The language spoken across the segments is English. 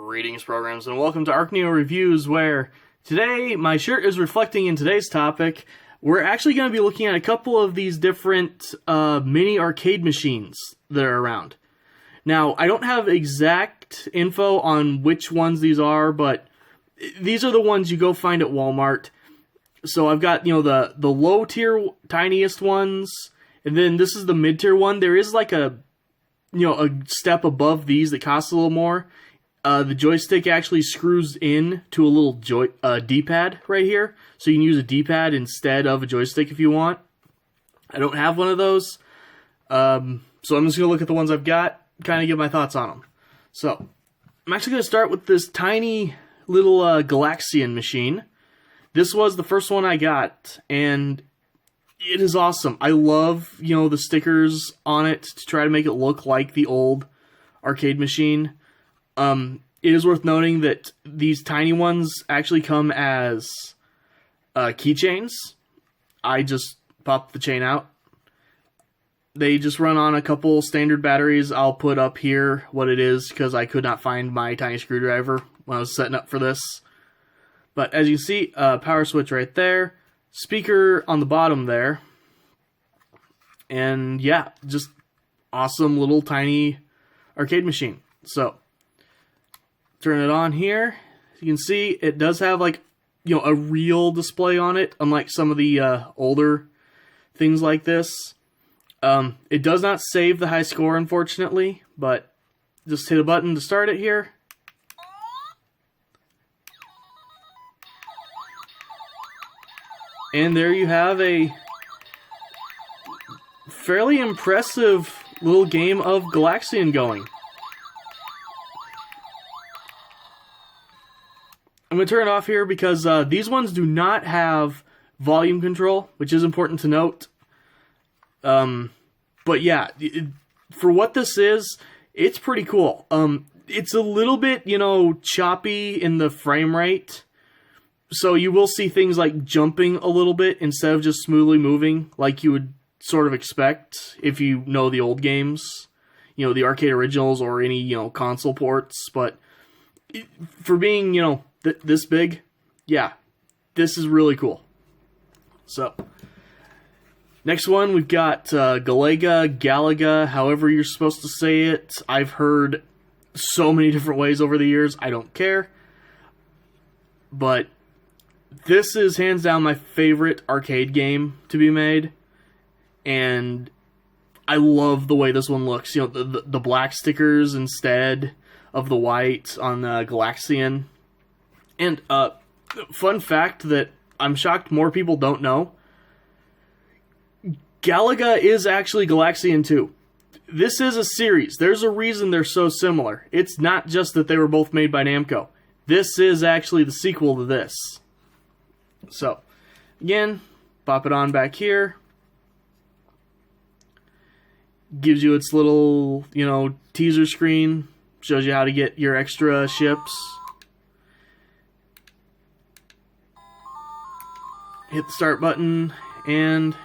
Greetings, programs, and welcome to ArcNeo Reviews, where today my shirt is reflecting in today's topic. We're actually going to be looking at a couple of these different mini arcade machines that are around. Now, I don't have exact info on which ones these are, but these are the ones you go find at Walmart. So I've got, the low tier, tiniest ones, and then this is the mid tier one. There is like a step above these that costs a little more. The joystick actually screws in to a little D-pad right here, so you can use a D-pad instead of a joystick if you want. I don't have one of those, so I'm just going to look at the ones I've got, kind of give my thoughts on them. So, I'm actually going to start with this tiny little Galaxian machine. This was the first one I got, and it is awesome. I love, the stickers on it to try to make it look like the old arcade machine. It is worth noting that these tiny ones actually come as keychains. I just popped the chain out. They just run on a couple standard batteries. I'll put up here what it is because I could not find my tiny screwdriver when I was setting up for this. But as you can see, power switch right there, speaker on the bottom there, and yeah, just awesome little tiny arcade machine. So, turn it on here. You can see it does have a real display on it, unlike some of the older things like this. It does not save the high score, unfortunately, but just hit a button to start it here. And there you have a fairly impressive little game of Galaxian going. I'm going to turn it off here because these ones do not have volume control, which is important to note. But yeah, for what this is, it's pretty cool. It's a little bit, choppy in the frame rate. So you will see things like jumping a little bit instead of just smoothly moving like you would sort of expect if you know the old games. The arcade originals or any, console ports. But for being, this big, yeah, this is really cool. So, next one, we've got Galaga, however you're supposed to say it. I've heard so many different ways over the years, I don't care. But this is hands down my favorite arcade game to be made. And I love the way this one looks. The black stickers instead of the white on the Galaxian. And fun fact that I'm shocked more people don't know. Galaga is actually Galaxian 2. This is a series. There's a reason they're so similar. It's not just that they were both made by Namco. This is actually the sequel to this. So, again, pop it on back here. Gives you its little, teaser screen. Shows you how to get your extra ships. Hit the start button, and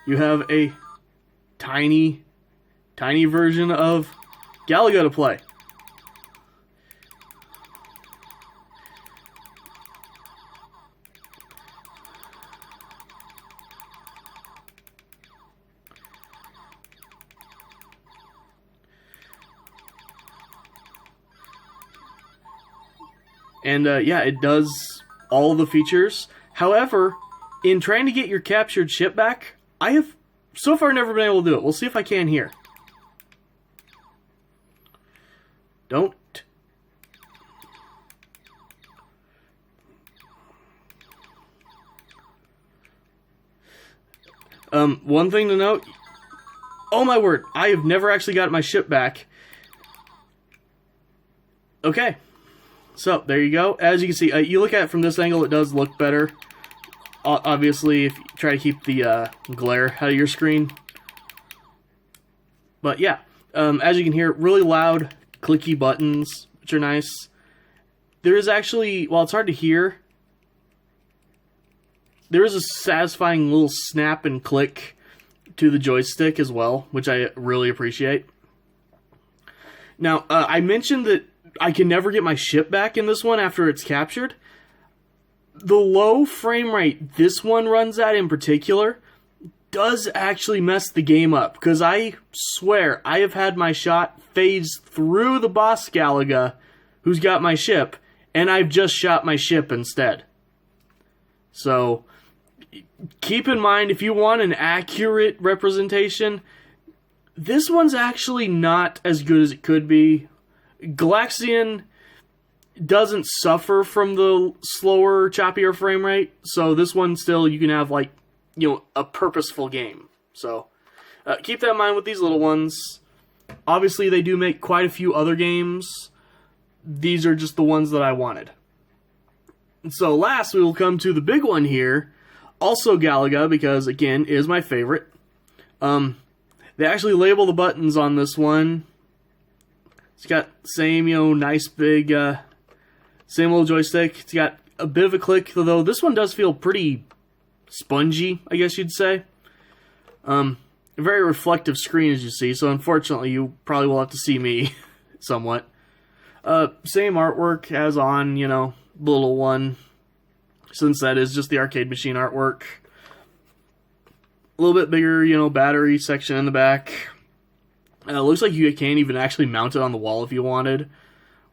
you have a tiny version of Galaga to play. And yeah, it does all the features. However, in trying to get your captured ship back, I have so far never been able to do it. We'll see if I can here. Don't. One thing to note. Oh my word, I have never actually got my ship back. Okay. So, there you go. As you can see, you look at it from this angle, it does look better. Obviously, if you try to keep the glare out of your screen. But yeah, as you can hear, really loud, clicky buttons, which are nice. There is actually, while it's hard to hear, there is a satisfying little snap and click to the joystick as well, which I really appreciate. Now, I mentioned that I can never get my ship back in this one after it's captured. The low frame rate this one runs at in particular does actually mess the game up, because I swear I have had my shot phase through the boss Galaga, who's got my ship, and I've just shot my ship instead. So, keep in mind, if you want an accurate representation, this one's actually not as good as it could be. Galaxian doesn't suffer from the slower, choppier frame rate, so this one still, you can have, like, you know, a purposeful game. So, keep that in mind with these little ones. Obviously, they do make quite a few other games. These are just the ones that I wanted. And so, last, we will come to the big one here. Also Galaga, because, again, it is my favorite. They actually label the buttons on this one. It's got same, you know, nice big, same little joystick. It's got a bit of a click, though this one does feel pretty spongy, I guess you'd say. A very reflective screen, as you see, so unfortunately you probably will have to see me somewhat. Same artwork as on, you know, the little one, since that is just the arcade machine artwork. A little bit bigger, you know, battery section in the back. Looks like you can't even actually mount it on the wall if you wanted,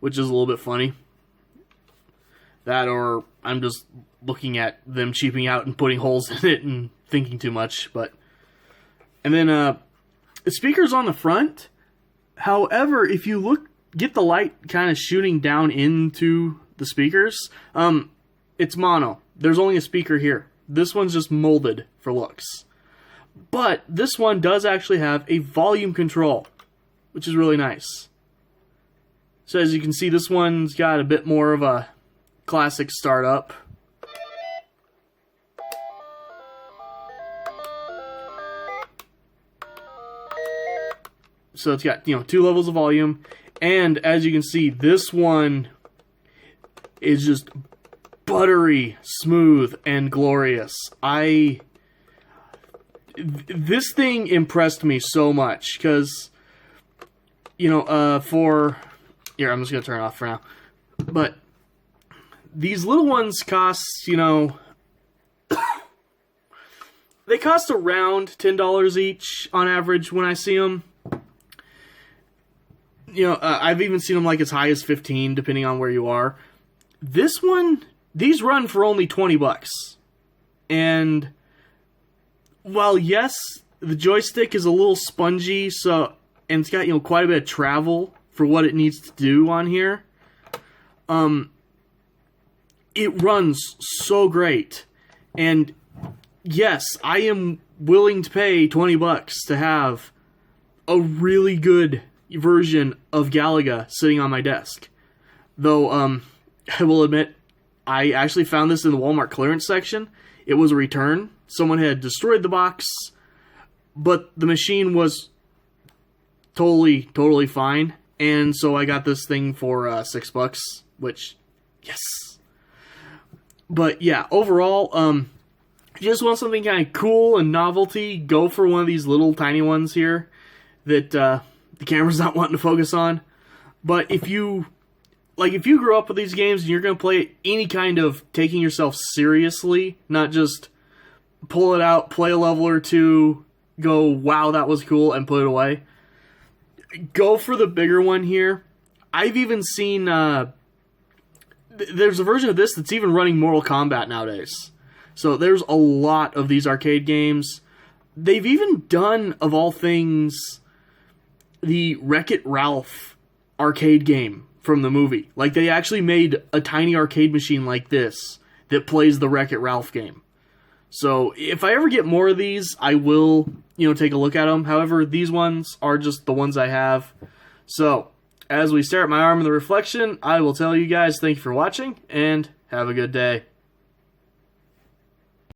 which is a little bit funny. That, or I'm just looking at them cheaping out and putting holes in it and thinking too much. But, and then the speakers on the front. However, if you get the light kind of shooting down into the speakers, it's mono. There's only a speaker here. This one's just molded for looks. But this one does actually have a volume control, which is really nice. So as you can see, this one's got a bit more of a classic startup. So it's got, you know, 2 levels of volume, and as you can see, this one is just buttery, smooth, and glorious. This thing impressed me so much, because, you know, here, I'm just going to turn it off for now, but these little ones cost, you know, they cost around $10 each on average when I see them. You know, I've even seen them like as high as $15, depending on where you are. This one, these run for only $20. And while, yes, the joystick is a little spongy, and it's got, you know, quite a bit of travel for what it needs to do on here, it runs so great. And yes, I am willing to pay $20 to have a really good version of Galaga sitting on my desk. Though, I will admit, I actually found this in the Walmart clearance section. It was a return. Someone had destroyed the box, but the machine was totally fine. And so I got this thing for $6, which, yes. But yeah, overall, if you just want something kind of cool and novelty, go for one of these little tiny ones here that the camera's not wanting to focus on. But if you grew up with these games and you're going to play any kind of taking yourself seriously, not just pull it out, play a level or two, go, wow, that was cool, and put it away, go for the bigger one here. I've even seen, there's a version of this that's even running Mortal Kombat nowadays. So there's a lot of these arcade games. They've even done, of all things, the Wreck-It Ralph arcade game from the movie. Like, they actually made a tiny arcade machine like this that plays the Wreck-It Ralph game. So if I ever get more of these, I will, you know, take a look at them. However, these ones are just the ones I have. So, as we stare at my arm in the reflection, I will tell you guys thank you for watching, and have a good day.